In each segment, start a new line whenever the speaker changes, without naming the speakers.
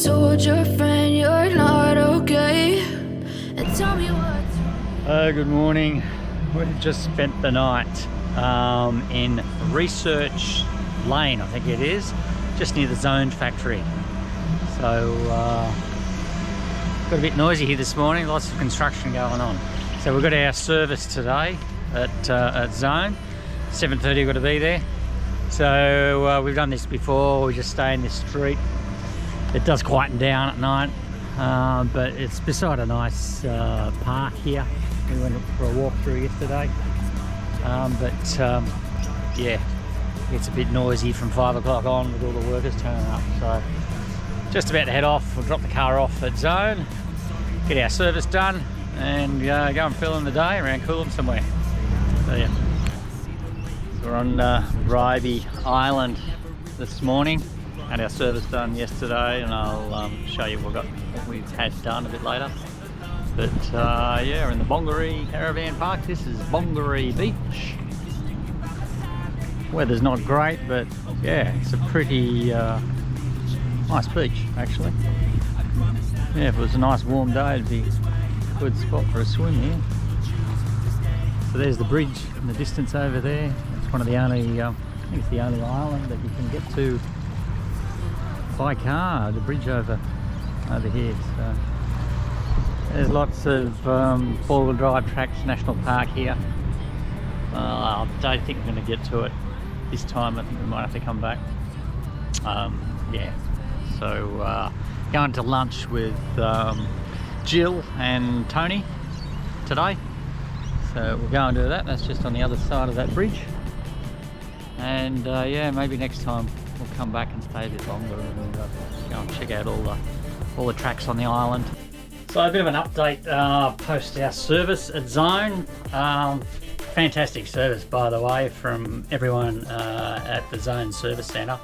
told your friend you're not okay, and tell me what.
Good morning. We've just spent the night in Research Lane, I think it is, just near the Zone factory. So got a bit noisy here this morning, lots of construction going on. So we've got our service today at Zone. 7:30 we've got to be there. So we've done this before, we just stay in this street. It does quieten down at night, but it's beside a nice park here. We went for a walk through yesterday, yeah, it's a bit noisy from 5 o'clock on with all the workers turning up. So just about to head off. We'll drop the car off at Zone, get our service done, and go and fill in the day around Coolum somewhere. So yeah, so we're on Bribie Island this morning. Had our service done yesterday, and I'll show you what we've had done a bit later. But yeah, we're in the Booti Caravan Park. This is Booti Beach. Weather's not great, but yeah, it's a pretty nice beach actually. Yeah, if it was a nice warm day, it'd be a good spot for a swim here. So there's the bridge in the distance over there. It's one of the only, I think it's the only island that you can get to by car, the bridge over here. So there's lots of four-wheel drive tracks, national park here. I don't think we're going to get to it this time. I think we might have to come back. Yeah, so going to lunch with Jill and Tony today. So we'll go and do that. That's just on the other side of that bridge. And yeah, maybe next time we'll come back and stay a bit longer and go and check out all the tracks on the island. So a bit of an update post our service at Zone. Fantastic service, by the way, from everyone at the Zone Service Centre.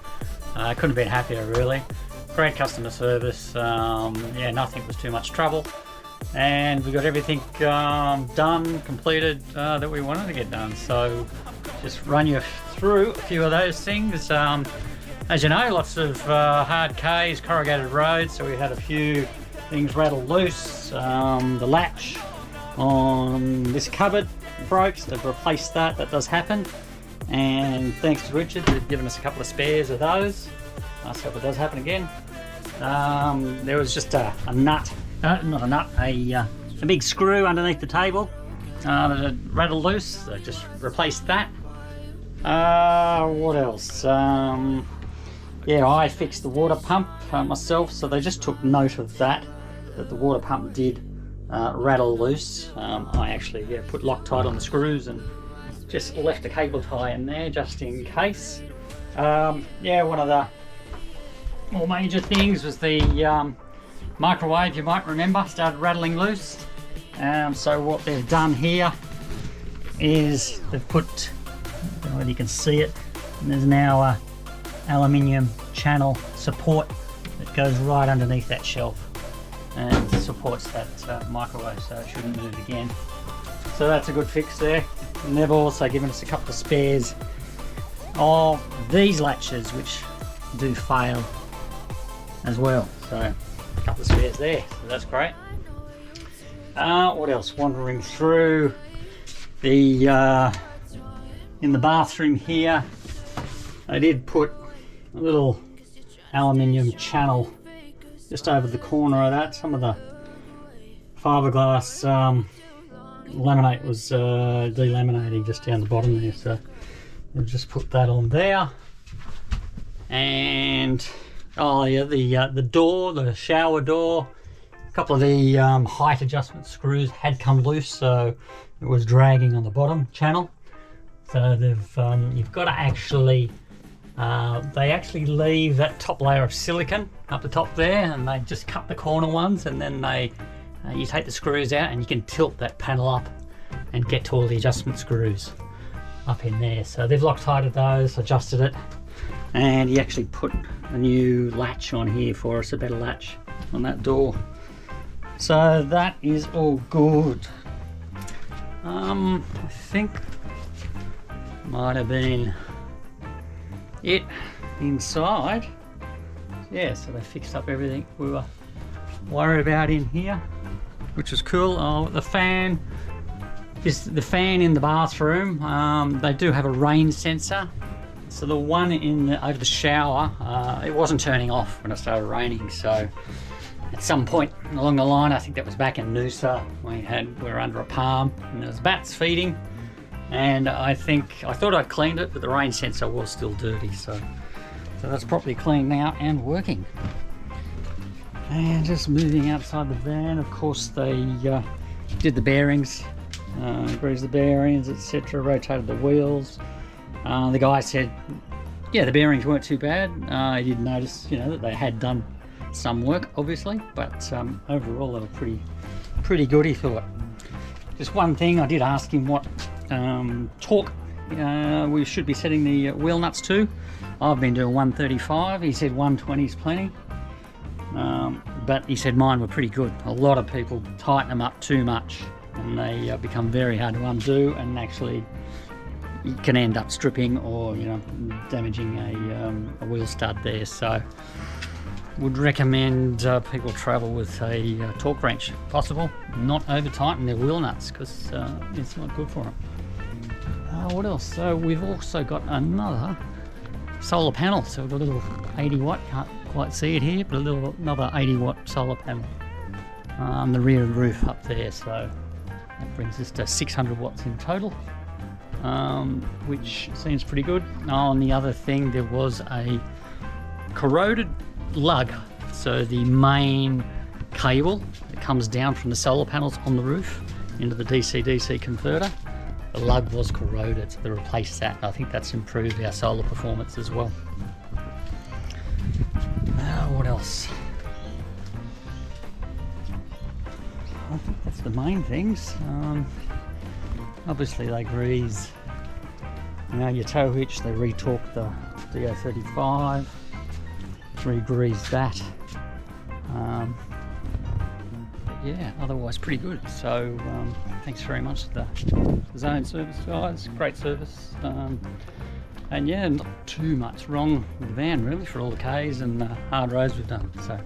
I couldn't have been happier, really. Great customer service. Yeah, nothing was too much trouble, and we got everything done, completed that we wanted to get done. So just run you through a few of those things. As you know, lots of hard Ks, corrugated roads, so we had a few things rattle loose. The latch on this cupboard broke, so to replace that does happen. And thanks to Richard, they've given us a couple of spares of those. So if it does happen again. There was just a nut, not a nut, a big screw underneath the table that had rattled loose, so just replaced that. What else? Yeah, I fixed the water pump myself, so they just took note of that the water pump did rattle loose. I actually put Loctite on the screws and just left a cable tie in there just in case. Yeah, one of the more major things was the microwave, you might remember, started rattling loose. So what they've done here is they've put, I don't know whether you can see it, and there's now a aluminium channel support that goes right underneath that shelf and supports that microwave, so it shouldn't move again. So that's a good fix there. And they've also given us a couple of spares of these latches, which do fail as well. So a couple of spares there, so that's great. What else? Wandering through the in the bathroom here, I did put a little aluminium channel just over the corner of that. Some of the fiberglass laminate was delaminating just down the bottom there, so we'll just put that on there. And oh yeah, the door, the shower door, a couple of the height adjustment screws had come loose, so it was dragging on the bottom channel. So they've you've got to actually they actually leave that top layer of silicone up the top there, and they just cut the corner ones, and then they you take the screws out and you can tilt that panel up and get to all the adjustment screws up in there. So they've Loctited those, adjusted it, and he actually put a new latch on here for us, a better latch on that door. So that is all good. I think might have been it inside. yeah, so they fixed up everything we were worried about in here, which is cool. Oh, the fan is the fan in the bathroom. They do have a rain sensor. So the one over the shower, it wasn't turning off when it started raining. So at some point along the line, I think that was back in Noosa, we were under a palm and there was bats feeding. And I thought I'd cleaned it, but the rain sensor was still dirty. So that's properly cleaned now and working. And just moving outside the van, of course they did the bearings, greased the bearings, etc., rotated the wheels. The guy said, yeah, the bearings weren't too bad. He did notice, that they had done some work, obviously, but overall they were pretty good, he thought. Just one thing, I did ask him what torque we should be setting the wheel nuts to. I've been doing 135. He said 120 is plenty. But he said mine were pretty good. A lot of people tighten them up too much and they become very hard to undo, and actually you can end up stripping or damaging a wheel stud there. So would recommend people travel with a torque wrench if possible, not over tighten their wheel nuts, because it's not good for them. What else? So we've also got another solar panel. So we've got a little 80 watt, can't quite see it here, but another 80 watt solar panel on the rear roof up there. So that brings us to 600 watts in total, which seems pretty good. And the other thing, there was a corroded lug. So the main cable that comes down from the solar panels on the roof into the DC-DC converter, the lug was corroded, so they replaced that. I think that's improved our solar performance as well. What else? I think that's the main things. Obviously they grease your tow hitch, they re-torque the DO35, re-grease that. Yeah, otherwise pretty good. So thanks very much to the Zone service guys, great service. And yeah, not too much wrong with the van really for all the Ks and the hard roads we've done. So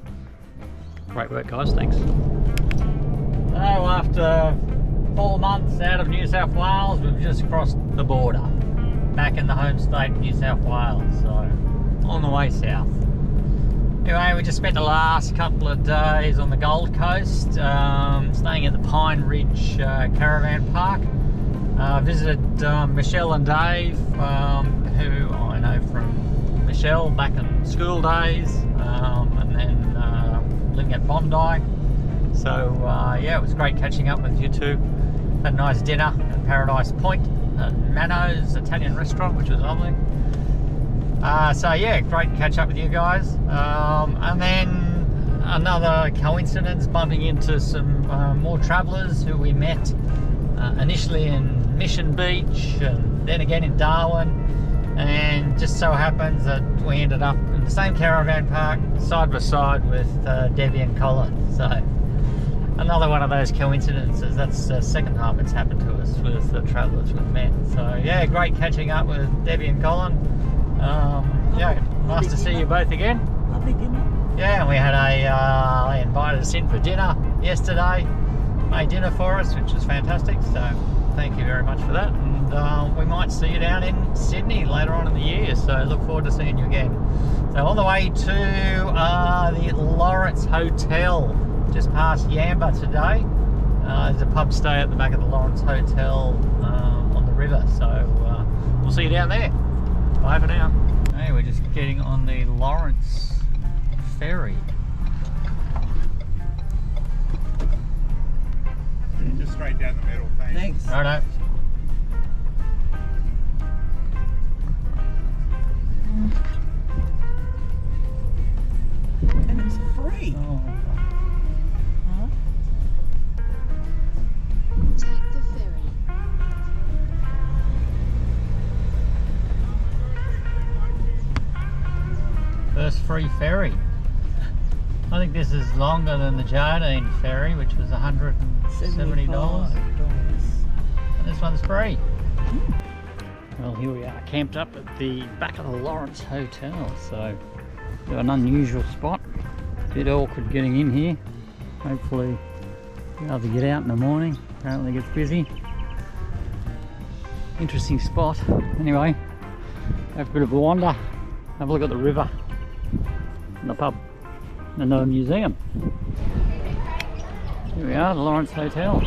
great work guys, thanks. So after 4 months out of New South Wales, we've just crossed the border, back in the home state of New South Wales, so on the way south. Anyway, we just spent the last couple of days on the Gold Coast, staying at the Pine Ridge Caravan Park. Visited Michelle and Dave, who I know from Michelle back in school days, and then living at Bondi. So yeah, it was great catching up with you two. Had a nice dinner at Paradise Point, Mano's Italian restaurant, which was lovely. So yeah, great to catch up with you guys. And then another coincidence, bumping into some more travellers who we met initially in Mission Beach and then again in Darwin, and just so happens that we ended up in the same caravan park side by side with Debbie and Colin. So another one of those coincidences. That's the second time it's happened to us with the travellers we've met. So yeah, great catching up with Debbie and Colin. Yeah, nice to see you both again.
Lovely dinner.
Yeah, and we had they invited us in for dinner yesterday, made dinner for us, which was fantastic, so thank you very much for that. And we might see you down in Sydney later on in the year, so look forward to seeing you again. So on the way to the Lawrence Hotel, just past Yamba today. There's a pub stay at the back of the Lawrence Hotel on the river, so we'll see you down there. Bye for now. Hey, we're just getting on the Lawrence ferry.
Just straight down the middle, thanks.
Thanks.
Righto.
And it's free.
Oh.
Huh?
Take the ferry.
First free ferry. I think this is longer than the Jardine ferry, which was $170. And this one's free. Well, here we are, camped up at the back of the Lawrence Hotel. So Got an unusual spot. Bit awkward getting in here. Hopefully be able to get out in the morning. Apparently it gets busy. Interesting spot. Anyway, have a bit of a wander. Have a look at the river and the pub and the museum. Here we are, the Lawrence Hotel.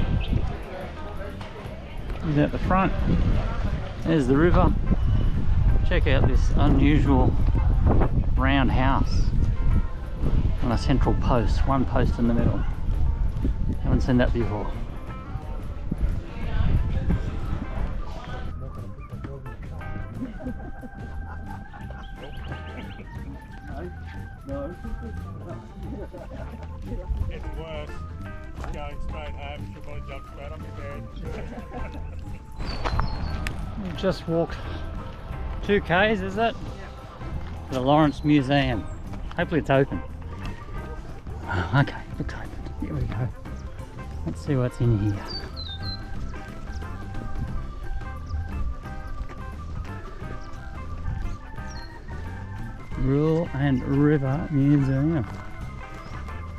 He's out the front. There's the river. Check out this unusual round house on a central post, one post in the middle. Haven't seen that before.
It's worse. Going straight home, she'll probably jump straight on my bed.
We've just walked 2 k's, is it? The Lawrence Museum. Hopefully it's open. Okay, looks open. Here we go. Let's see what's in here. Rural and River Museum.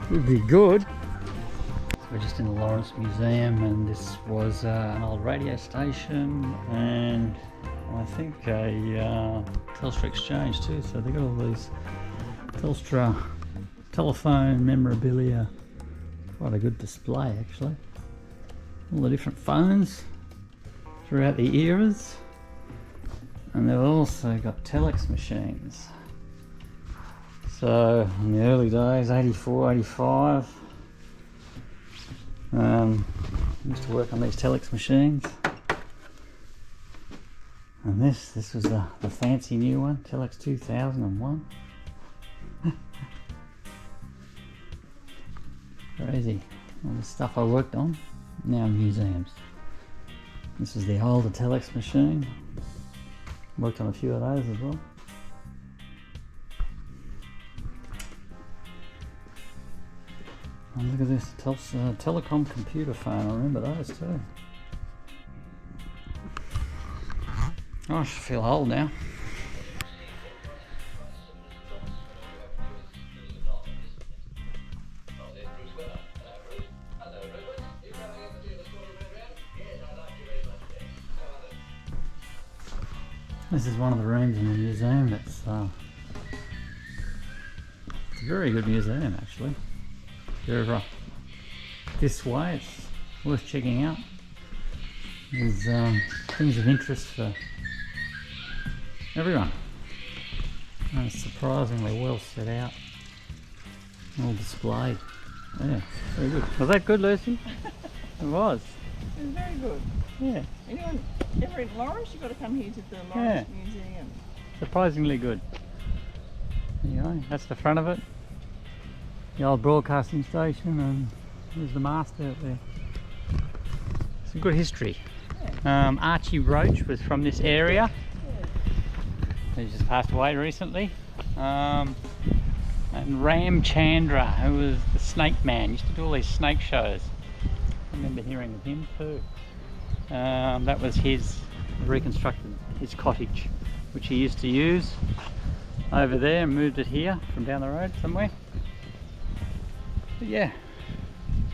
Would be good. So we're just in the Lawrence Museum, and this was an old radio station and I think a Telstra exchange too. So they got all these Telstra telephone memorabilia. Quite a good display actually. All the different phones throughout the eras, and they've also got telex machines. So in the early days, 84, 85, used to work on these telex machines. And this was the fancy new one, Telex 2001. Crazy. All the stuff I worked on, now in museums. This is the older telex machine. Worked on a few of those as well. And look at this, telecom computer phone, I remember those too. Oh, I should feel old now. This is one of the rooms in the museum. It's a very good museum actually. If you're ever this way, it's worth checking out. There's things of interest for everyone. And it's surprisingly well set out, all displayed. Yeah, very good. Was that good, Lucy? It was.
It was very good.
Yeah.
Anyone ever in Lawrence, you've got to come here to the Lawrence Museum.
Surprisingly good. There you go, that's the front of it. The old broadcasting station, and there's the mast out there. Some good history.
Yeah.
Archie Roach was from this area.
Yeah.
He just passed away recently. And Ram Chandra, who was the snake man, used to do all these snake shows. I remember hearing of him too. That was his, reconstructed his cottage, which he used to use over there, and moved it here from down the road somewhere. But yeah,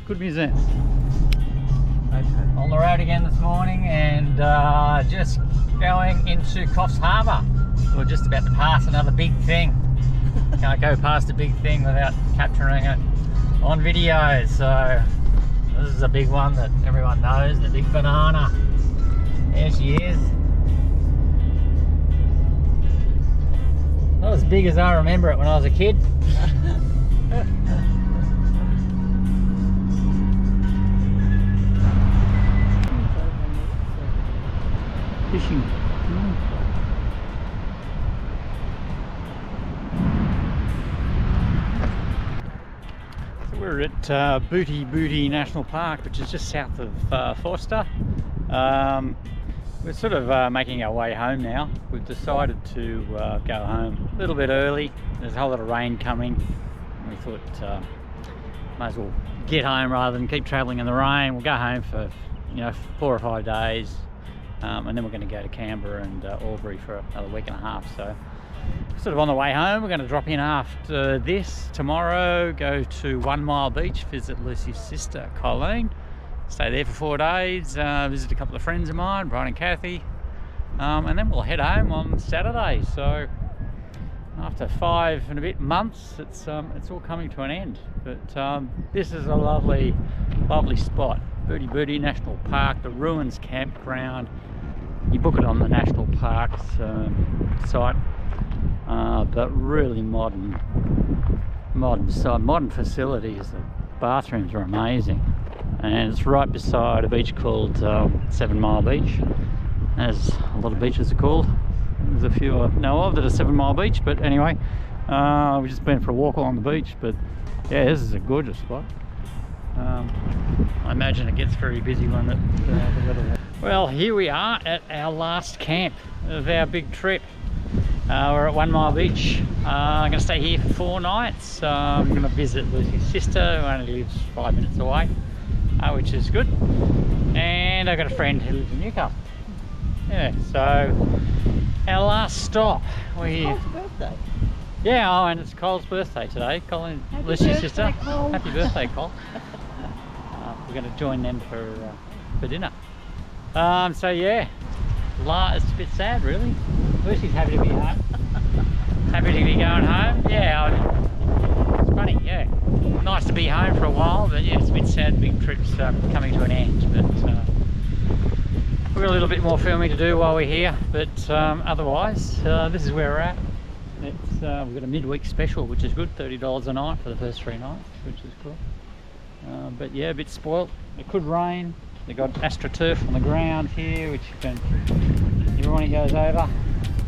good museum. Okay, on the road again this morning, and just going into Coffs Harbour. We're just about to pass another big thing. Can't go past a big thing without capturing it on video. So this is a big one that everyone knows, the big banana. There she is. Not as big as I remember it when I was a kid. Fishing. So we're at Booti Booti National Park, which is just south of Forster. We're sort of making our way home now. We've decided to go home a little bit early. There's a whole lot of rain coming. We thought might as well get home rather than keep travelling in the rain. We'll go home for 4 or 5 days. And then we're going to go to Canberra and Albury for another week and a half. So sort of on the way home. We're going to drop in after this tomorrow, go to 1 Mile Beach, visit Lucy's sister Colleen, stay there for 4 days, visit a couple of friends of mine, Brian and Kathy, and then we'll head home on Saturday. So after 5 and a bit months, it's all coming to an end. But this is a lovely spot, Booti Booti National Park, the Ruins Campground. You book it on the National Parks site, but really modern site, modern facilities. The bathrooms are amazing, and it's right beside a beach called 7 Mile Beach, as a lot of beaches are called. There's a few I know of that are 7 Mile Beach, but anyway, we've just been for a walk along the beach. But yeah, this is a gorgeous spot. I imagine it gets very busy when the weather. Well, here we are at our last camp of our big trip. We're at 1 Mile Beach. I'm going to stay here for 4 nights. I'm going to visit Lucy's sister, who only lives 5 minutes away, which is good. And I've got a friend who lives in Newcastle. Yeah, so our last stop.
Cole's birthday.
Yeah, oh, and it's Cole's birthday today. Colin, Lucy's sister.
Cole.
Happy birthday, Cole. We're going to join them for dinner. So yeah, it's a bit sad really. Lucy's happy to be home. Happy to be going home. Yeah, it's funny, yeah. Nice to be home for a while, but yeah, it's a bit sad, big trip's coming to an end. But we've got a little bit more filming to do while we're here, but otherwise, this is where we're at. It's, we've got a midweek special, which is good, $30 a night for the first 3 nights, which is cool. But yeah, a bit spoilt. It could rain. They've got AstroTurf on the ground here, which you can, everyone who goes over,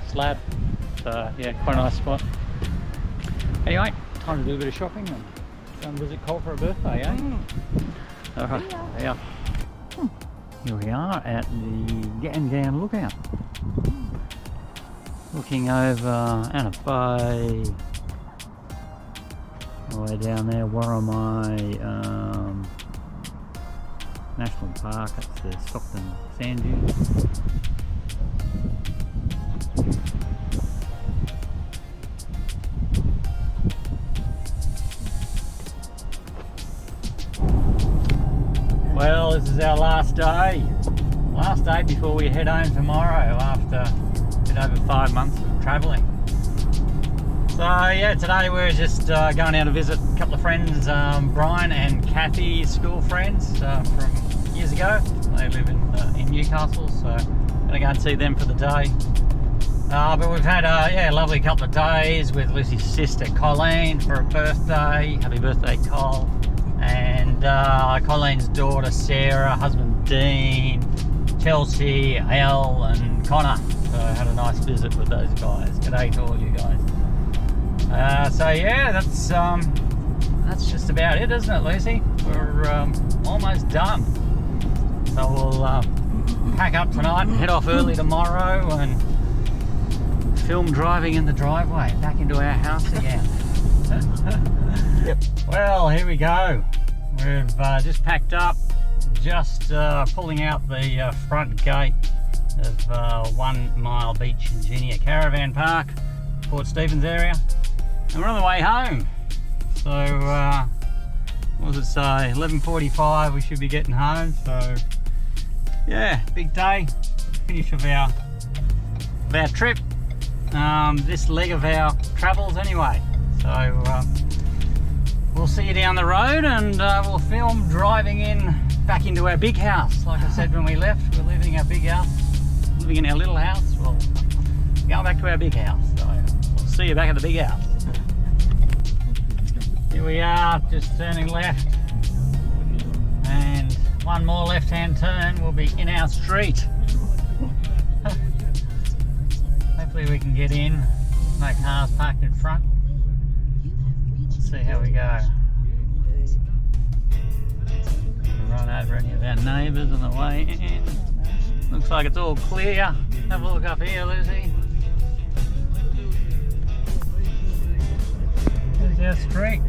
slab. So yeah, quite a nice spot. Anyway, time to do a bit of shopping and go and visit Cole for a birthday, eh? Alright, yeah. Here we are at the Gangan Lookout. Looking over Anna Bay. All the way down there, Warramai National Park. That's the Stockton Sand Dunes. Well, this is our last day. Last day before we head home tomorrow after a bit over 5 months of travelling. So yeah, today we're just going down to visit a couple of friends, Brian and Kathy's school friends from years ago. They live in Newcastle, so I'm going to go and see them for the day. But we've had a lovely couple of days with Lucy's sister Colleen for her birthday. Happy birthday, Cole. And Colleen's daughter Sarah, husband Dean, Chelsea, Elle and Connor. So I had a nice visit with those guys. G'day to all you guys. So yeah, that's just about it, isn't it, Lucy? We're almost done. So we'll pack up tonight and head off early tomorrow and film driving in the driveway back into our house again. Yep. Well, here we go. We've just packed up, just pulling out the front gate of 1 Mile Beach Ingenia Caravan Park, Port Stephens area. And we're on the way home. So, what does it say? 11:45 we should be getting home. So, yeah, big day. Finish of our trip. This leg of our travels anyway. So, we'll see you down the road and we'll film driving back into our big house. Like I said when we left, we're leaving our big house, living in our little house. Well, going back to our big house. So, we'll see you back at the big house. Here we are, just turning left, and one more left-hand turn, we'll be in our street. Hopefully we can get in, no cars parked in front. Let's see how we go. We'll run over any of our neighbours on the way in. Looks like it's all clear. Have a look up here, Lucy. There's our street.